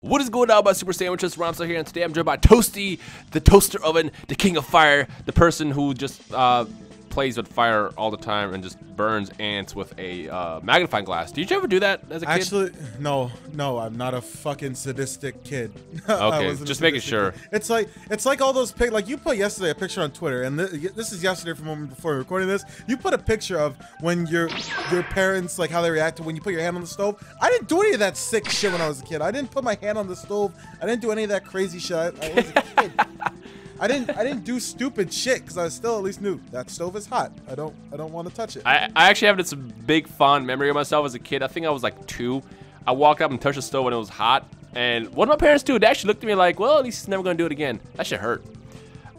What is going on, my Super Sandwiches? Rhymestyle here, and today I'm joined by Toasty, the toaster oven, the king of fire, the person who just plays with fire all the time and just burns ants with a magnifying glass. Did you ever do that as a kid? Actually, no, I'm not a fucking sadistic kid. Okay, just making sure. It's like all those pics. Like you put yesterday a picture on Twitter, and this is yesterday from a moment before recording this. You put a picture of when your parents, like how they reacted when you put your hand on the stove. I didn't do any of that sick shit when I was a kid. I didn't put my hand on the stove. I didn't do any of that crazy shit. I was a kid. I didn't do stupid shit because I still at least knew that stove is hot. I don't want to touch it. I actually have this big fond memory of myself as a kid. I think I was like 2. I walked up and touched the stove when it was hot, and what did my parents do? They actually looked at me like, well, at least he's never gonna do it again. That shit hurt.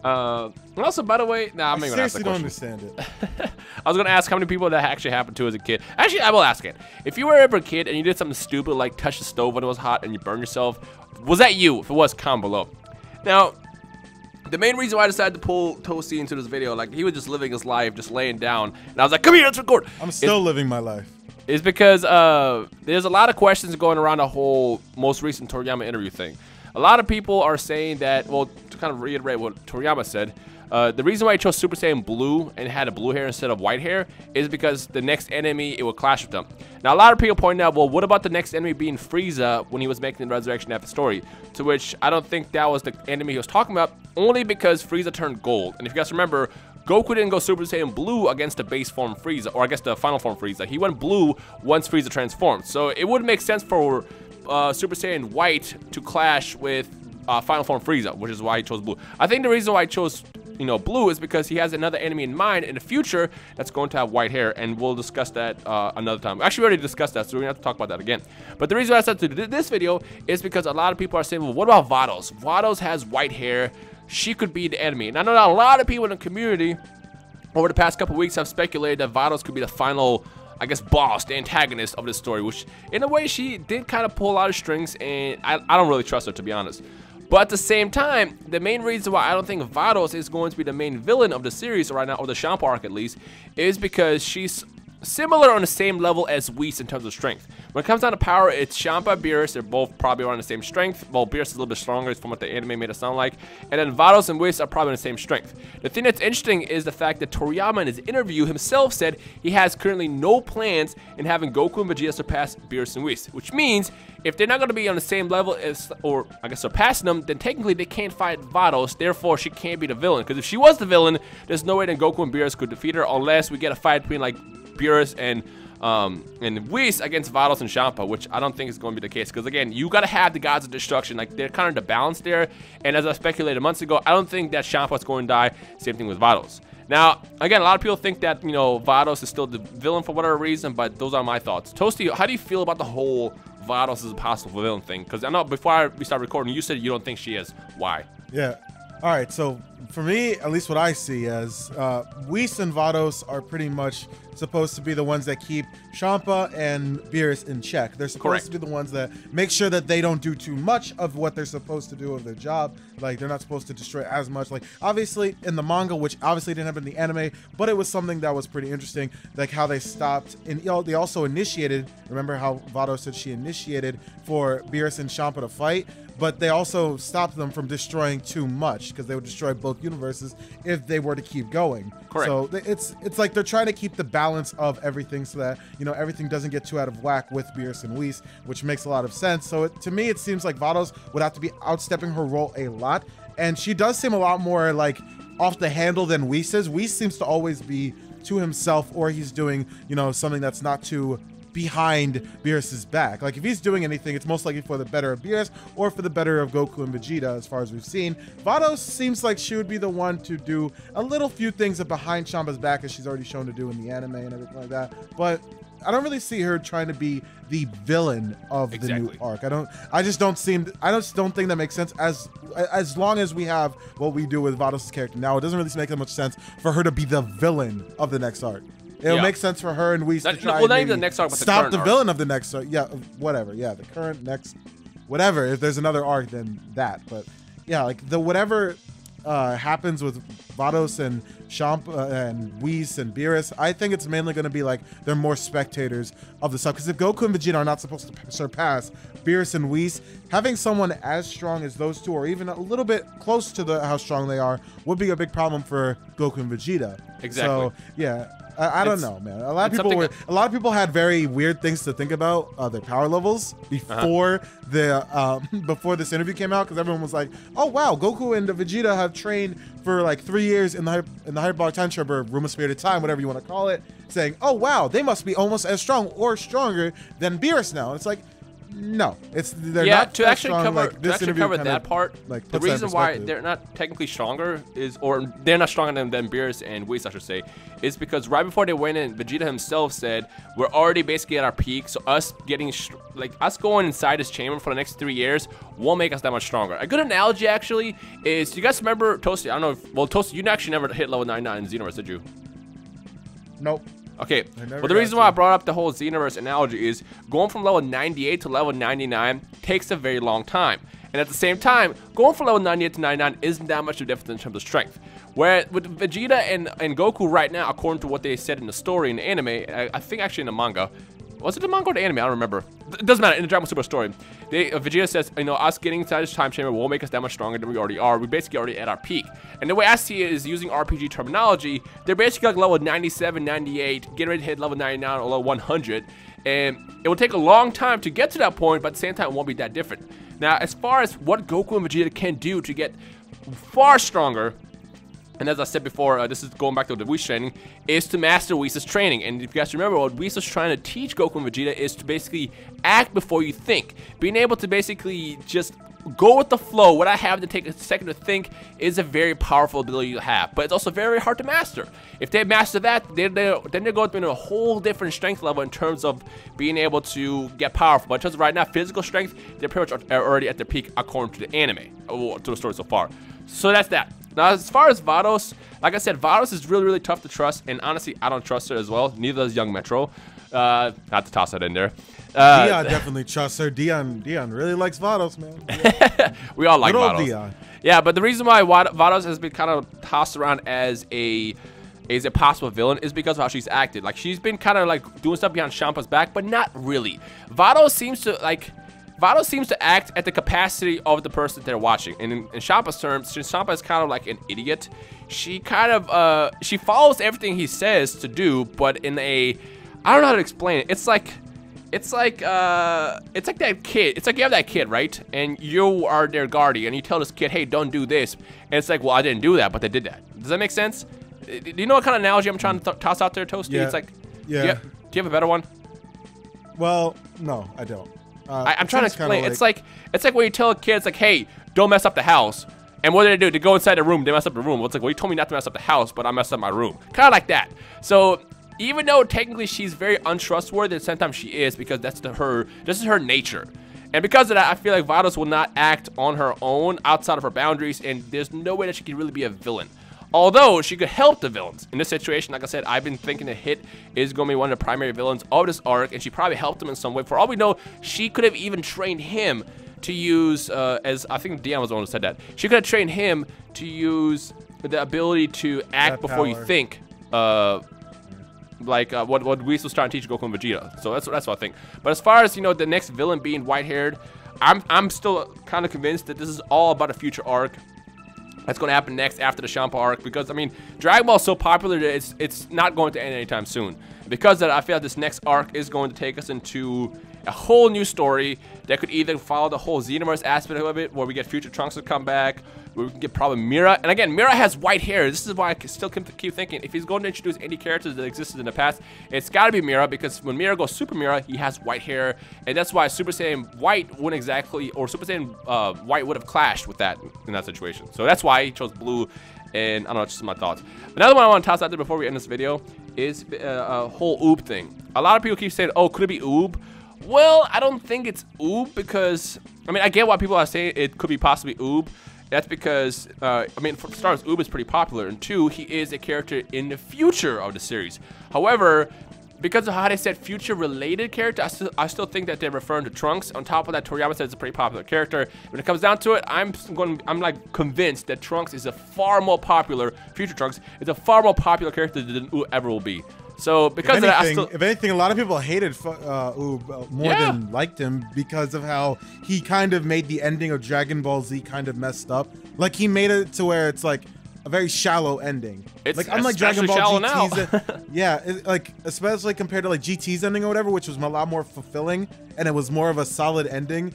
And also, by the way, I'm not gonna ask that question. Don't understand it. I was gonna ask how many people that actually happened to as a kid. Actually, I will ask it. If you were ever a kid and you did something stupid like touch the stove when it was hot and you burned yourself, was that you? If it was, comment below. Now, the main reason why I decided to pull Toasty into this video, like he was just living his life, just laying down, and I was like, come here, let's record. I'm still living my life. Is because there's a lot of questions going around the whole most recent Toriyama interview thing. A lot of people are saying that, well, to kind of reiterate what Toriyama said, the reason why he chose Super Saiyan Blue and had a blue hair instead of white hair is because the next enemy, it will clash with them. Now, a lot of people point out, well, what about the next enemy being Frieza when he was making the Resurrection After story? To which I don't think that was the enemy he was talking about, only because Frieza turned gold. And if you guys remember, Goku didn't go Super Saiyan Blue against the base form Frieza, or I guess the final form Frieza. He went blue once Frieza transformed. So it would make sense for Super Saiyan White to clash with final form Frieza, which is why he chose blue. I think the reason why he chose blue is because he has another enemy in mind in the future that's going to have white hair, and we'll discuss that another time. Actually, we already discussed that, so we're gonna have to talk about that again. But the reason why I said to do this video is because a lot of people are saying, well, what about Vados? Vados has white hair. She could be the enemy. And I know that a lot of people in the community over the past couple weeks have speculated that Vados could be the final, I guess, boss, the antagonist of this story, which in a way she did kind of pull a lot of strings, and I don't really trust her, to be honest. But at the same time, the main reason why I don't think Vados is going to be the main villain of the series right now, or the Champa arc at least, is because she's similar on the same level as Whis in terms of strength. When it comes down to power, it's Champa, Beerus. They're both probably around the same strength. Well, Beerus is a little bit stronger from what the anime made it sound like. And then Vados and Whis are probably the same strength. The thing that's interesting is the fact that Toriyama in his interview himself said he has currently no plans in having Goku and Vegeta surpass Beerus and Whis, which means if they're not going to be on the same level as, or I guess surpassing them, then technically they can't fight Vados, therefore she can't be the villain. Because if she was the villain, there's no way that Goku and Beerus could defeat her unless we get a fight between like Beerus and Whis against Vados and Champa, which I don't think is going to be the case. Because again, you got to have the gods of destruction. Like they're kind of the balance there. And as I speculated months ago, I don't think that Champa is going to die. Same thing with Vados. Now, again, a lot of people think that, Vados is still the villain for whatever reason, but those are my thoughts. Toasty, how do you feel about the whole Vados is a possible villain thing? Because I know before we start recording, you said you don't think she is. Why? Yeah. All right. So for me, at least what I see as Whis and Vados are pretty much supposed to be the ones that keep Champa and Beerus in check. They're supposed to be the ones that make sure that they don't do too much of what they're supposed to do of their job. Like they're not supposed to destroy as much. Like obviously in the manga, which obviously didn't happen in the anime, but it was something that was pretty interesting. Like how they stopped, and they also initiated. Remember how Vado said she initiated for Beerus and Champa to fight, but they also stopped them from destroying too much because they would destroy both universes if they were to keep going. Correct. So it's like they're trying to keep the balance of everything so that everything doesn't get too out of whack with Beerus and Whis, which makes a lot of sense. So to me, it seems like Vados would have to be outstepping her role a lot, and she does seem a lot more like off the handle than Whis is. Whis seems to always be to himself, or he's doing something that's not too behind Beerus's back. Like if he's doing anything, it's most likely for the better of Beerus or for the better of Goku and Vegeta, as far as we've seen. Vados seems like she would be the one to do a little few things behind Champa's back, as she's already shown to do in the anime and everything like that. But I don't really see her trying to be the villain of the new arc. I just don't think that makes sense as long as we have what we do with Vados' character now. It doesn't really make that much sense for her to be the villain of the next arc. It'll make sense for her and Whis to try and even the next arc, but stop the villain of the next arc. Yeah, whatever. Yeah, the current next, whatever. If there's another arc, then that. But yeah, like the whatever happens with Vados and Champa and Whis and Beerus, I think it's mainly going to be like they're more spectators of the sub. Because if Goku and Vegeta are not supposed to surpass Beerus and Whis, having someone as strong as those two, or even a little bit close to how strong they are, would be a big problem for Goku and Vegeta. Exactly. So yeah. I don't know, man. A lot of people had very weird things to think about their power levels before before this interview came out, because everyone was like, "Oh wow, Goku and Vegeta have trained for like 3 years in the Hyperbolic Time Chamber, Room of Spirited Time, whatever you want to call it," saying, "Oh wow, they must be almost as strong or stronger than Beerus now." And it's like, no, they're not to actually strong. cover Like, this interview cover that part. Like, the reason why they're not technically stronger or they're not stronger than Beerus and Whis, I should say, is because right before they went in, Vegeta himself said we're already basically at our peak. So us getting us going inside this chamber for the next 3 years won't make us that much stronger. A good analogy actually is, you guys remember Toasty? I don't know. Toasty, you actually never hit level 99 in Xenoverse, did you? Nope. Okay, well, the reason why I brought up the whole Xenoverse analogy is going from level 98 to level 99 takes a very long time. And at the same time, going from level 98 to 99 isn't that much of a difference in terms of strength. Where with Vegeta and Goku right now, according to what they said in the story in the anime, I think actually in the manga, was it the manga or the anime? I don't remember. It doesn't matter. In the Dragon Ball Super story, Vegeta says, you know, us getting inside this time chamber won't make us that much stronger than we already are. We're basically already at our peak. And the way I see it is, using RPG terminology, they're basically like level 97, 98, getting ready to hit level 99 or level 100. And it will take a long time to get to that point, but at the same time, it won't be that different. Now, as far as what Goku and Vegeta can do to get far stronger, and as I said before, this is going back to the Whis training, is to master Whis' training. And if you guys remember, what Whis is trying to teach Goku and Vegeta is to basically act before you think. Being able to basically just go with the flow without having to take a second to think is a very powerful ability to have. But it's also very hard to master. If they master that, then they're going to a whole different strength level in terms of being able to get powerful. But in terms of right now, physical strength, they're pretty much already at their peak according to the anime, or to the story so far. So that's that. Now, as far as Vados, like I said, Vados is really, really tough to trust, and honestly, I don't trust her as well. Neither does Young Metro. Not to toss that in there. Dion definitely trusts her. Dion really likes Vados, man. We all like Good old Vados. Dion. Yeah, but the reason why Vados has been kind of tossed around as a possible villain is because of how she's acted. Like, she's been kind of like doing stuff behind Champa's back, but not really. Vados seems to act at the capacity of the person they're watching. And in Champa's terms, since Champa is kind of like an idiot, she kind of she follows everything he says to do, but in a, I don't know how to explain it. It's like that kid. It's like you have that kid, right? And you are their guardian, and you tell this kid, hey, don't do this. And it's like, well, I didn't do that, but they did that. Does that make sense? Do you know what kind of analogy I'm trying to toss out there, Toasty? Yeah. It's like, yeah. Do you have a better one? Well, no, I don't. I'm trying to explain. It's like when you tell a kid, it's like, hey, don't mess up the house. And what do? They go inside the room, they mess up the room. Well, it's like, well, you told me not to mess up the house, but I messed up my room. Kind of like that. So even though technically she's very untrustworthy, sometimes she is, because this is her nature. And because of that, I feel like Vados will not act on her own outside of her boundaries, and there's no way that she can really be a villain. Although she could help the villains. In this situation, like I said, I've been thinking that Hit is going to be one of the primary villains of this arc, and she probably helped him in some way. For all we know, she could have even trained him to use, as I think Dion was the one who said that, she could have trained him to use the ability to act before you think, like what Whis was trying to teach Goku and Vegeta. So that's what I think. But as far as, you know, the next villain being white-haired, I'm still kind of convinced that this is all about a future arc that's going to happen next after the Champa arc, because I mean, Dragon Ball is so popular that it's not going to end anytime soon. Because of that, I feel like this next arc is going to take us into a whole new story that could either follow the whole Xenoverse aspect of it, where we get future Trunks to come back, where we can get probably Mira. And again, Mira has white hair. This is why I still keep thinking, if he's going to introduce any characters that existed in the past, it's got to be Mira, because when Mira goes Super Mira, he has white hair, and that's why Super Saiyan White wouldn't exactly, or Super Saiyan White would have clashed with that in that situation. So that's why he chose blue. And I don't know, just my thoughts. Another one I want to toss out there before we end this video is a whole Oob thing. A lot of people keep saying, oh, could it be Oob? Well, I don't think it's Oob, because, I mean, I get why people are saying it could be possibly Oob. That's because, I mean, for starters, Oob is pretty popular, and two, he is a character in the future of the series. However, because of how they said future-related character, I still think that they're referring to Trunks. On top of that, Toriyama said it's a pretty popular character. When it comes down to it, I'm like convinced that Trunks is a far more popular, future Trunks is a far more popular character than Oob ever will be. So because if anything, a lot of people hated Oob more than liked him because of how he kind of made the ending of Dragon Ball Z kind of messed up. Like he made it to where it's like a very shallow ending. It's like unlike Dragon Ball GT's, yeah, like especially compared to like GT's ending or whatever, which was a lot more fulfilling and it was more of a solid ending.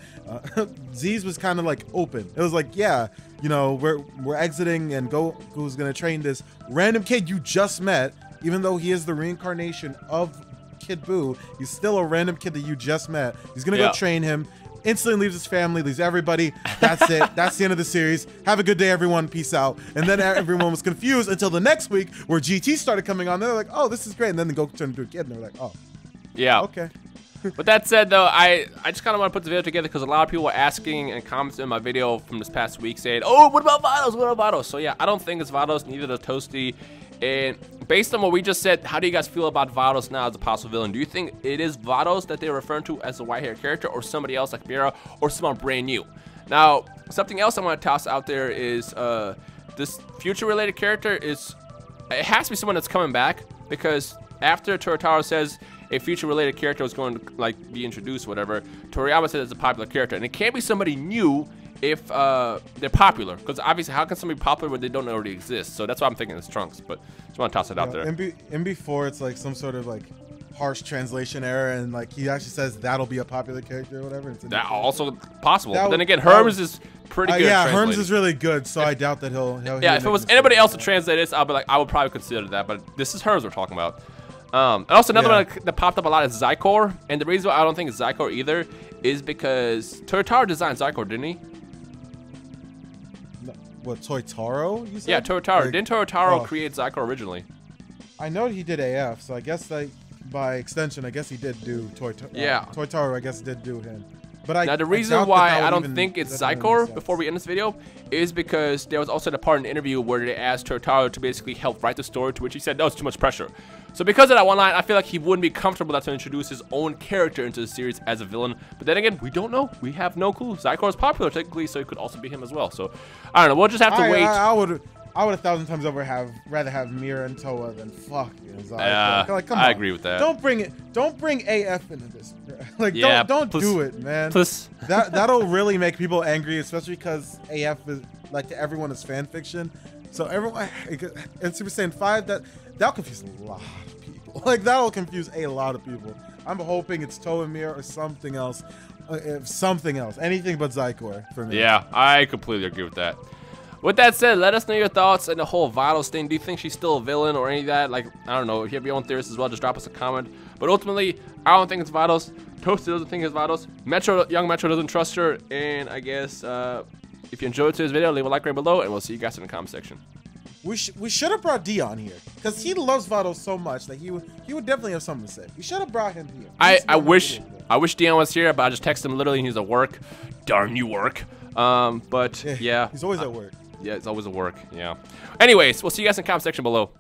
Z's was kind of like open. It was like, yeah, you know, we're exiting and Goku's gonna train this random kid you just met. Even though he is the reincarnation of Kid Buu, he's still a random kid that you just met. He's gonna go train him. Instantly leaves his family, leaves everybody. That's it. That's the end of the series. Have a good day, everyone. Peace out. And then everyone was confused until the next week where GT started coming on. They're like, oh, this is great. And then the Goku turned into a kid, and they're like, oh, yeah, okay. But that said, though, I just kind of want to put the video together because a lot of people were asking and commenting in my video from this past week saying, oh, what about Vados? What about Vados? So yeah, I don't think it's Vados, neither does Toasty. And based on what we just said, how do you guys feel about Vados now as a possible villain? Do you think it is Vados that they're referring to as a white-haired character, or somebody else like Mira, or someone brand new? Now, something else I want to toss out there is this future-related character it has to be someone that's coming back, because after Toriyama says a future-related character was going to like be introduced, whatever, Toriyama said it's a popular character, and it can't be somebody new if they're popular, because obviously how can somebody be popular when they don't already exist? So that's why I'm thinking it's Trunks, but just want to toss it out there. In before it's like some sort of like harsh translation error, and like he actually says that'll be a popular character or whatever. It's that also possible. But then again, Hermes is pretty good. Yeah, Hermes is really good, so I doubt that he'll yeah, if it was anybody else to translate this, I would probably consider that, but this is Hermes we're talking about. And also another one that popped up a lot is Zycor, and the reason why I don't think it's Zycor either is because Toriyama designed Zycor, didn't he? What, Toyotaro, you said? Yeah, Toyotaro. Like, didn't Toyotaro create Zycor originally? I know he did AF, so I guess like by extension, I guess he did do Toyotaro. Yeah. Toyotaro, I guess, did do him. But now the reason why I don't think it's Zycor before we end this video is because there was also the part in the interview where they asked Toyotaro to basically help write the story, to which he said, no, it's too much pressure. So because of that one line, I feel like he wouldn't be comfortable to introduce his own character into the series as a villain. But then again, we don't know. We have no clue. Zycor is popular technically, so it could also be him as well. So I don't know. We'll just have to wait. I would 1,000 times over rather have Mira and Toa than fuck Zycor. Like, come on. I agree with that. Don't bring AF into this. Like, don't do it, man. That'll really make people angry, especially because AF is like to everyone is fan fiction. So everyone, and Super Saiyan 5, that'll confuse a lot of people. Like that'll confuse a lot of people. I'm hoping it's Toa and Mira or something else. Anything but Zycor for me. Yeah, I completely agree with that. With that said, let us know your thoughts on the whole Vados thing. Do you think she's still a villain or any of that? Like, I don't know. If you have your own theories as well, just drop us a comment. But ultimately, I don't think it's Vados. Toasty doesn't think it's Vados. Young Metro doesn't trust her. And I guess if you enjoyed today's video, leave a like right below, and we'll see you guys in the comment section. We should have brought Dion here, because he loves Vados so much that he would definitely have something to say. We should have brought him here. I wish Dion was here, but I just texted him literally, and he's at work. Darn you, work. But yeah. He's always at work. Yeah, it's always at work. Yeah. Anyways, we'll see you guys in the comment section below.